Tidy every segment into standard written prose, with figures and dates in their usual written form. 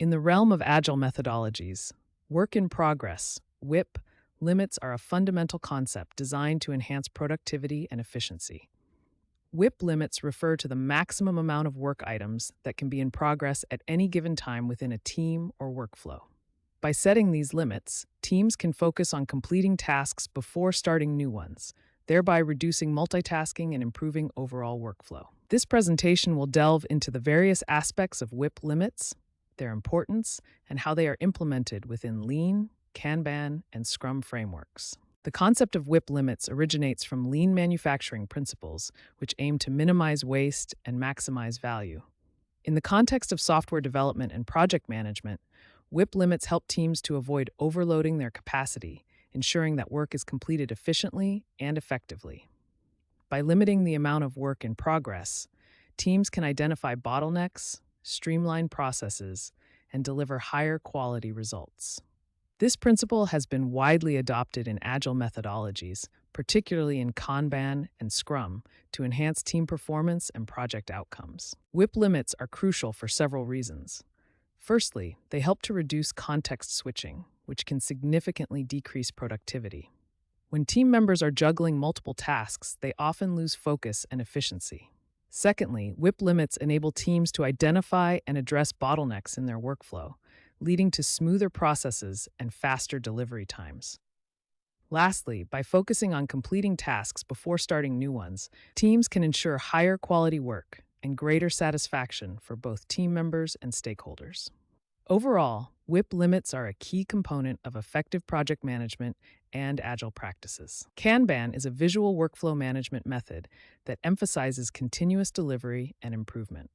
In the realm of agile methodologies, work in progress, WIP, limits are a fundamental concept designed to enhance productivity and efficiency. WIP limits refer to the maximum amount of work items that can be in progress at any given time within a team or workflow. By setting these limits, teams can focus on completing tasks before starting new ones, thereby reducing multitasking and improving overall workflow. This presentation will delve into the various aspects of WIP limits, their importance, and how they are implemented within Lean, Kanban, and Scrum frameworks. The concept of WIP limits originates from lean manufacturing principles, which aim to minimize waste and maximize value. In the context of software development and project management, WIP limits help teams to avoid overloading their capacity, ensuring that work is completed efficiently and effectively. By limiting the amount of work in progress, teams can identify bottlenecks, streamline processes, and deliver higher quality results. This principle has been widely adopted in agile methodologies, particularly in Kanban and Scrum, to enhance team performance and project outcomes. WIP limits are crucial for several reasons. Firstly, they help to reduce context switching, which can significantly decrease productivity. When team members are juggling multiple tasks, they often lose focus and efficiency. Secondly, WIP limits enable teams to identify and address bottlenecks in their workflow, leading to smoother processes and faster delivery times. Lastly, by focusing on completing tasks before starting new ones, teams can ensure higher quality work and greater satisfaction for both team members and stakeholders. Overall, WIP limits are a key component of effective project management and agile practices. Kanban is a visual workflow management method that emphasizes continuous delivery and improvement.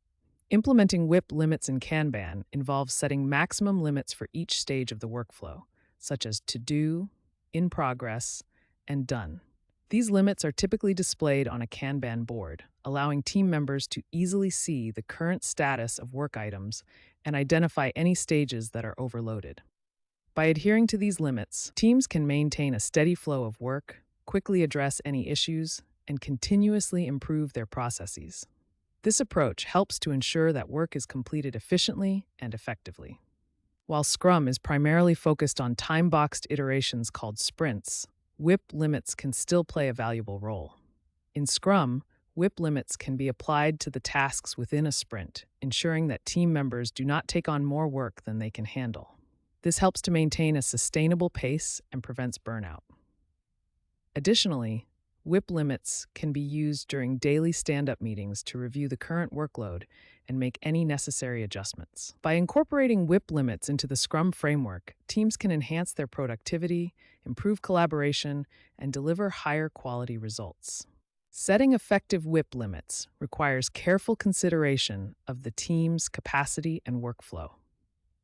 Implementing WIP limits in Kanban involves setting maximum limits for each stage of the workflow, such as to do, in progress, and done. These limits are typically displayed on a Kanban board, allowing team members to easily see the current status of work items and identify any stages that are overloaded. By adhering to these limits, teams can maintain a steady flow of work, quickly address any issues, and continuously improve their processes. This approach helps to ensure that work is completed efficiently and effectively. While Scrum is primarily focused on time-boxed iterations called sprints, WIP limits can still play a valuable role. In Scrum, WIP limits can be applied to the tasks within a sprint, ensuring that team members do not take on more work than they can handle. This helps to maintain a sustainable pace and prevents burnout. Additionally, WIP limits can be used during daily stand-up meetings to review the current workload and make any necessary adjustments. By incorporating WIP limits into the Scrum framework, teams can enhance their productivity, improve collaboration, and deliver higher quality results. Setting effective WIP limits requires careful consideration of the team's capacity and workflow.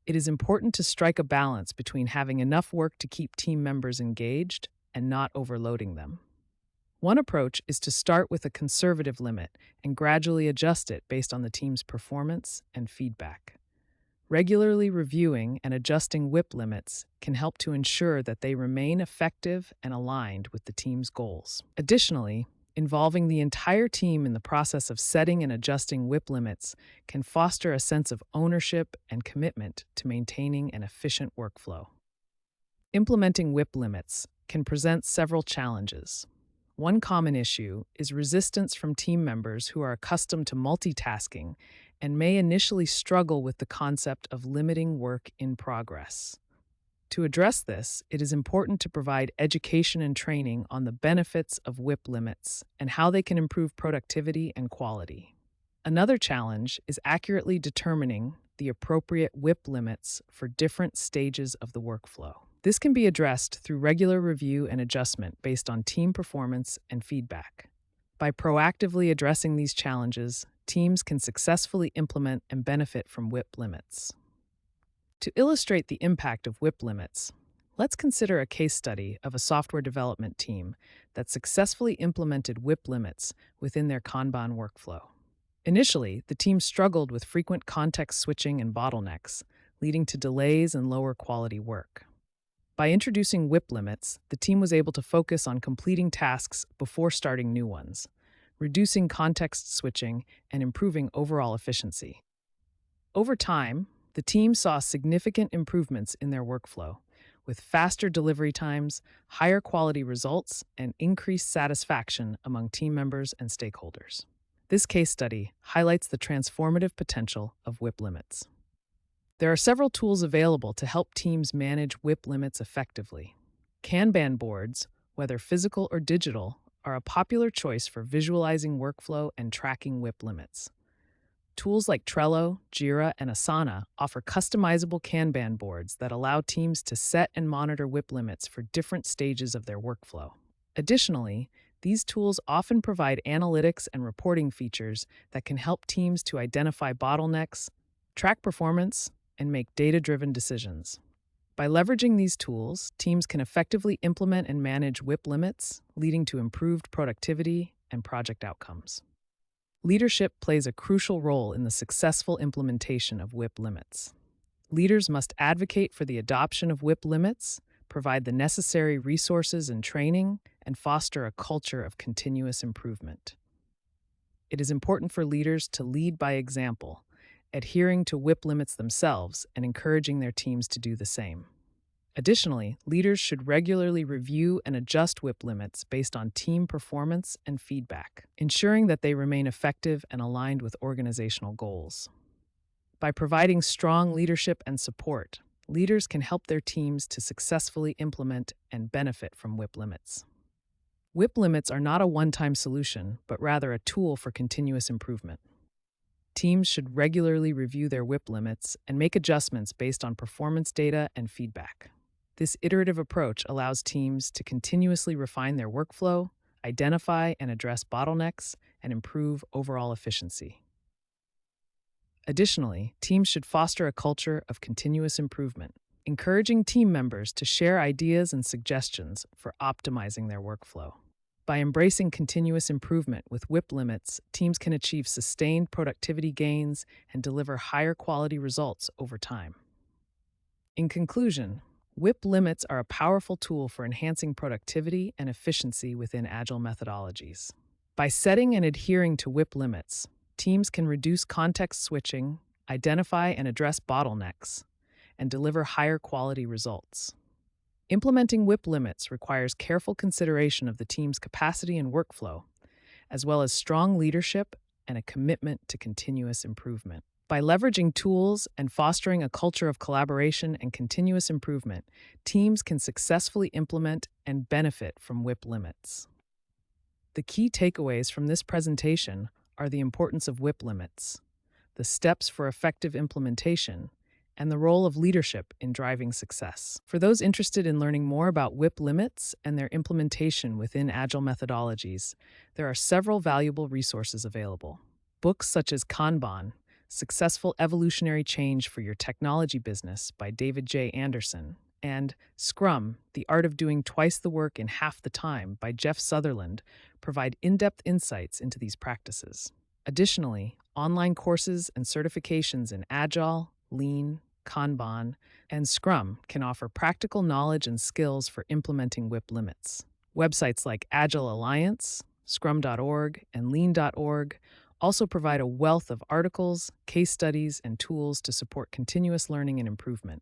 It is important to strike a balance between having enough work to keep team members engaged and not overloading them. One approach is to start with a conservative limit and gradually adjust it based on the team's performance and feedback. Regularly reviewing and adjusting WIP limits can help to ensure that they remain effective and aligned with the team's goals. Additionally, involving the entire team in the process of setting and adjusting WIP limits can foster a sense of ownership and commitment to maintaining an efficient workflow. Implementing WIP limits can present several challenges. One common issue is resistance from team members who are accustomed to multitasking and may initially struggle with the concept of limiting work in progress. To address this, it is important to provide education and training on the benefits of WIP limits and how they can improve productivity and quality. Another challenge is accurately determining the appropriate WIP limits for different stages of the workflow. This can be addressed through regular review and adjustment based on team performance and feedback. By proactively addressing these challenges, teams can successfully implement and benefit from WIP limits. To illustrate the impact of WIP limits, let's consider a case study of a software development team that successfully implemented WIP limits within their Kanban workflow. Initially, the team struggled with frequent context switching and bottlenecks, leading to delays and lower quality work. By introducing WIP limits, the team was able to focus on completing tasks before starting new ones, reducing context switching and improving overall efficiency. Over time, The team saw significant improvements in their workflow, with faster delivery times, higher quality results, and increased satisfaction among team members and stakeholders. This case study highlights the transformative potential of WIP limits. There are several tools available to help teams manage WIP limits effectively. Kanban boards, whether physical or digital, are a popular choice for visualizing workflow and tracking WIP limits. Tools like Trello, Jira, and Asana offer customizable Kanban boards that allow teams to set and monitor WIP limits for different stages of their workflow. Additionally, these tools often provide analytics and reporting features that can help teams to identify bottlenecks, track performance, and make data-driven decisions. By leveraging these tools, teams can effectively implement and manage WIP limits, leading to improved productivity and project outcomes. Leadership plays a crucial role in the successful implementation of WIP limits. Leaders must advocate for the adoption of WIP limits, provide the necessary resources and training, and foster a culture of continuous improvement. It is important for leaders to lead by example, adhering to WIP limits themselves and encouraging their teams to do the same. Additionally, leaders should regularly review and adjust WIP limits based on team performance and feedback, ensuring that they remain effective and aligned with organizational goals. By providing strong leadership and support, leaders can help their teams to successfully implement and benefit from WIP limits. WIP limits are not a one-time solution, but rather a tool for continuous improvement. Teams should regularly review their WIP limits and make adjustments based on performance data and feedback. This iterative approach allows teams to continuously refine their workflow, identify and address bottlenecks, and improve overall efficiency. Additionally, teams should foster a culture of continuous improvement, encouraging team members to share ideas and suggestions for optimizing their workflow. By embracing continuous improvement with WIP limits, teams can achieve sustained productivity gains and deliver higher quality results over time. In conclusion, WIP limits are a powerful tool for enhancing productivity and efficiency within agile methodologies. By setting and adhering to WIP limits, teams can reduce context switching, identify and address bottlenecks, and deliver higher quality results. Implementing WIP limits requires careful consideration of the team's capacity and workflow, as well as strong leadership and a commitment to continuous improvement. By leveraging tools and fostering a culture of collaboration and continuous improvement, teams can successfully implement and benefit from WIP limits. The key takeaways from this presentation are the importance of WIP limits, the steps for effective implementation, and the role of leadership in driving success. For those interested in learning more about WIP limits and their implementation within agile methodologies, there are several valuable resources available. Books such as Kanban, Successful Evolutionary Change for Your Technology Business by David J. Anderson, and Scrum, The Art of Doing Twice the Work in Half the Time by Jeff Sutherland provide in-depth insights into these practices. Additionally, online courses and certifications in Agile, Lean, Kanban, and Scrum can offer practical knowledge and skills for implementing WIP limits. Websites like Agile Alliance, Scrum.org, and Lean.org also provide a wealth of articles, case studies, and tools to support continuous learning and improvement.